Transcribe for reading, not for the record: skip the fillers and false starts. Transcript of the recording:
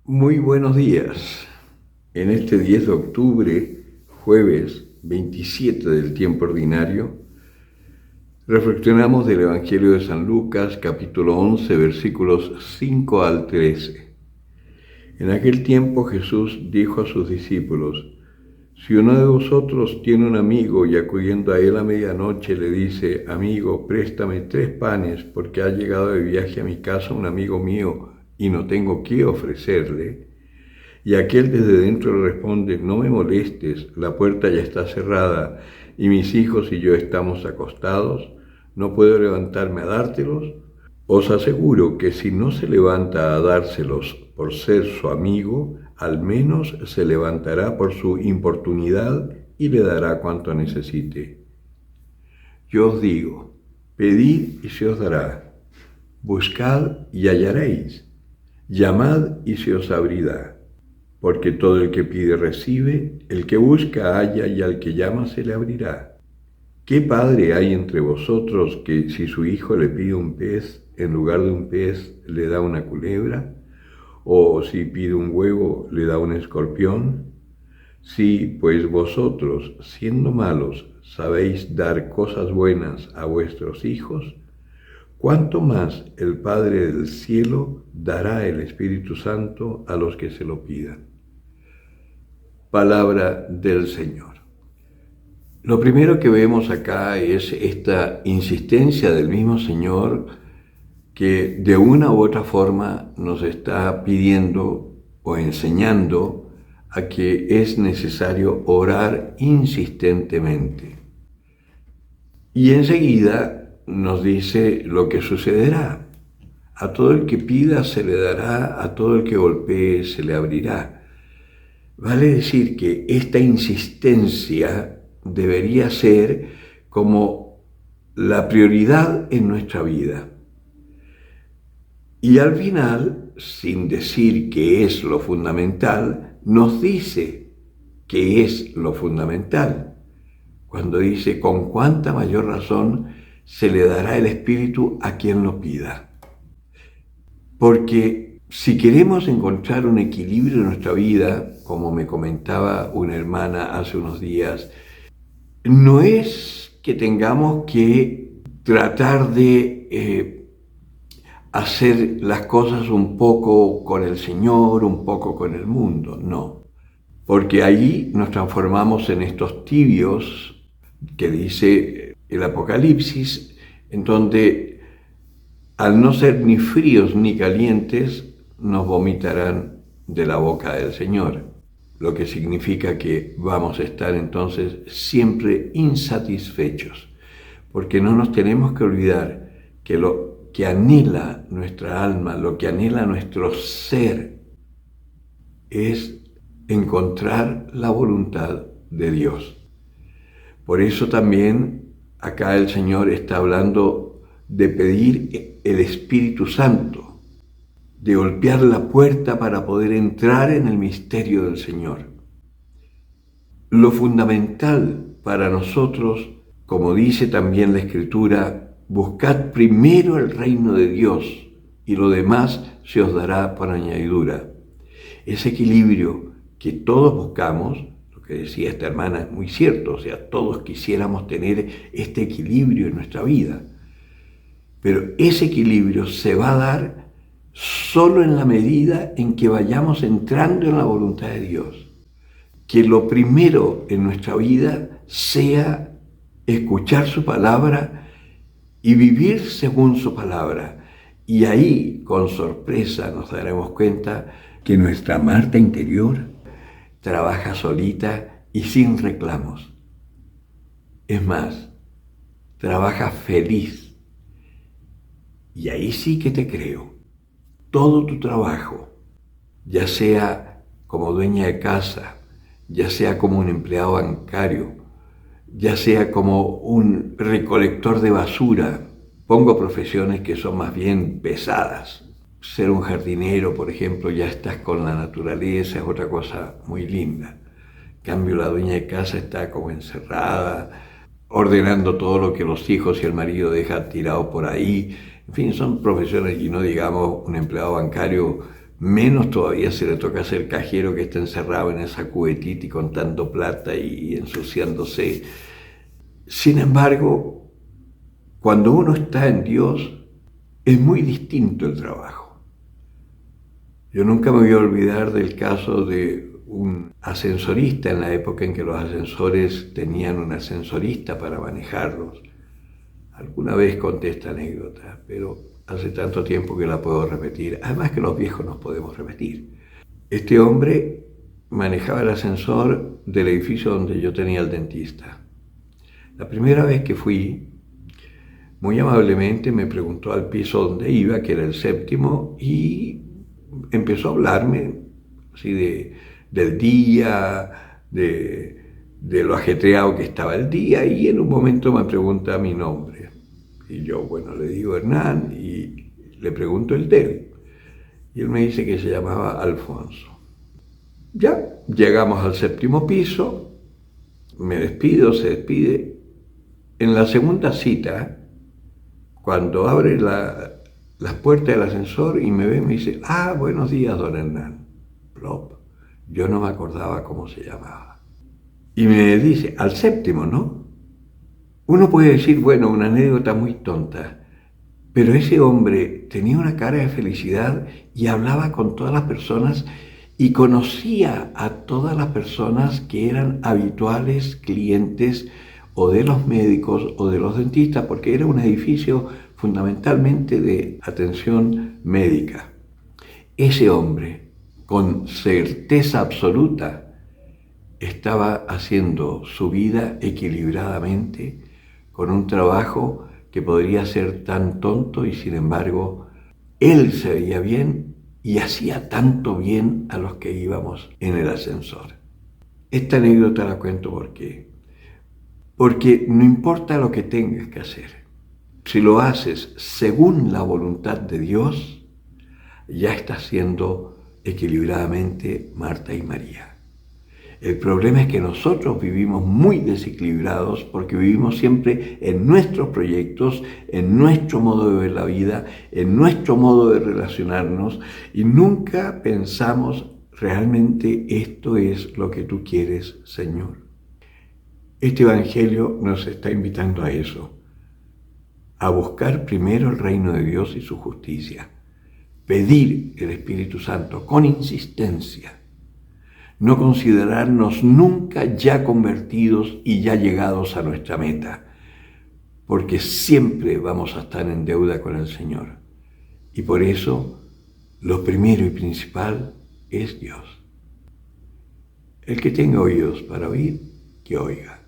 Muy buenos días. En este 10 de octubre, jueves 27 del tiempo ordinario, reflexionamos del Evangelio de San Lucas, capítulo 11, versículos 5 al 13. En aquel tiempo Jesús dijo a sus discípulos: si uno de vosotros tiene un amigo y acudiendo a él a medianoche le dice: amigo, préstame 3 panes porque ha llegado de viaje a mi casa un amigo mío y no tengo qué ofrecerle, y aquel desde dentro le responde: no me molestes, la puerta ya está cerrada y mis hijos y yo estamos acostados, ¿no puedo levantarme a dártelos? Os aseguro que si no se levanta a dárselos por ser su amigo, al menos se levantará por su importunidad y le dará cuanto necesite. Yo os digo: pedid y se os dará, buscad y hallaréis, llamad y se os abrirá. Porque todo el que pide recibe, el que busca halla y al que llama se le abrirá. ¿Qué padre hay entre vosotros que si su hijo le pide un pez, en lugar de un pez le da una culebra? ¿O si pide un huevo le da un escorpión? Si pues vosotros, siendo malos, sabéis dar cosas buenas a vuestros hijos, ¿cuánto más el Padre del cielo dará el Espíritu Santo a los que se lo pidan? Palabra del Señor. Lo primero que vemos acá es esta insistencia del mismo Señor que de una u otra forma nos está pidiendo o enseñando a que es necesario orar insistentemente. Y enseguida nos dice lo que sucederá. A todo el que pida se le dará, a todo el que golpee se le abrirá. Vale decir que esta insistencia debería ser como la prioridad en nuestra vida. Y al final, sin decir que es lo fundamental, nos dice que es lo fundamental. Cuando dice: con cuánta mayor razón se le dará el Espíritu a quien lo pida. Porque si queremos encontrar un equilibrio en nuestra vida, como me comentaba una hermana hace unos días, no es que tengamos que tratar de hacer las cosas un poco con el Señor, un poco con el mundo, no. Porque ahí nos transformamos en estos tibios que dice el Apocalipsis, en donde al no ser ni fríos ni calientes, nos vomitarán de la boca del Señor, lo que significa que vamos a estar entonces siempre insatisfechos, porque no nos tenemos que olvidar que lo que anhela nuestra alma, lo que anhela nuestro ser, es encontrar la voluntad de Dios. Por eso también acá el Señor está hablando de pedir el Espíritu Santo, de golpear la puerta para poder entrar en el misterio del Señor. Lo fundamental para nosotros, como dice también la Escritura: buscad primero el reino de Dios y lo demás se os dará por añadidura. Ese equilibrio que todos buscamos, lo que decía esta hermana es muy cierto, o sea, todos quisiéramos tener este equilibrio en nuestra vida. Pero ese equilibrio se va a dar solo en la medida en que vayamos entrando en la voluntad de Dios. Que lo primero en nuestra vida sea escuchar su palabra y vivir según su palabra. Y ahí, con sorpresa, nos daremos cuenta que nuestra Marta interior trabaja solita y sin reclamos. Es más, trabaja feliz. Y ahí sí que te creo. Todo tu trabajo, ya sea como dueña de casa, ya sea como un empleado bancario, ya sea como un recolector de basura, pongo profesiones que son más bien pesadas. Ser un jardinero, por ejemplo, ya estás con la naturaleza, es otra cosa muy linda. En cambio, la dueña de casa está como encerrada, ordenando todo lo que los hijos y el marido dejan tirado por ahí. En fin, son profesiones, y no digamos un empleado bancario menos todavía se le toca ser cajero que está encerrado en esa cubetita y contando plata y ensuciándose. Sin embargo, cuando uno está en Dios, es muy distinto el trabajo. Yo nunca me voy a olvidar del caso de un ascensorista en la época en que los ascensores tenían un ascensorista para manejarlos. Alguna vez conté esta anécdota, pero hace tanto tiempo que la puedo repetir. Además que los viejos nos podemos repetir. Este hombre manejaba el ascensor del edificio donde yo tenía el dentista. La primera vez que fui, muy amablemente me preguntó al piso donde iba, que era el séptimo, y empezó a hablarme así del día, de lo ajetreado que estaba el día, y en un momento me pregunta mi nombre. Y yo, bueno, le digo Hernán y le pregunto el de él. Y él me dice que se llamaba Alfonso. Ya, llegamos al séptimo piso, me despido, se despide. En la segunda cita, cuando abre las puertas del ascensor y me ve, me dice, buenos días, don Hernán. Plop. Yo no me acordaba cómo se llamaba. Y me dice, al séptimo, ¿no? Uno puede decir, bueno, una anécdota muy tonta, pero ese hombre tenía una cara de felicidad y hablaba con todas las personas y conocía a todas las personas que eran habituales clientes o de los médicos o de los dentistas, porque era un edificio fundamentalmente de atención médica. Ese hombre, con certeza absoluta, estaba haciendo su vida equilibradamente, con un trabajo que podría ser tan tonto y sin embargo él se veía bien y hacía tanto bien a los que íbamos en el ascensor. Esta anécdota la cuento porque no importa lo que tengas que hacer, si lo haces según la voluntad de Dios, ya estás siendo equilibradamente Marta y María. El problema es que nosotros vivimos muy desequilibrados porque vivimos siempre en nuestros proyectos, en nuestro modo de ver la vida, en nuestro modo de relacionarnos y nunca pensamos realmente esto es lo que tú quieres, Señor. Este Evangelio nos está invitando a eso, a buscar primero el reino de Dios y su justicia, pedir el Espíritu Santo con insistencia, no considerarnos nunca ya convertidos y ya llegados a nuestra meta, porque siempre vamos a estar en deuda con el Señor. Y por eso, lo primero y principal es Dios. El que tenga oídos para oír, que oiga.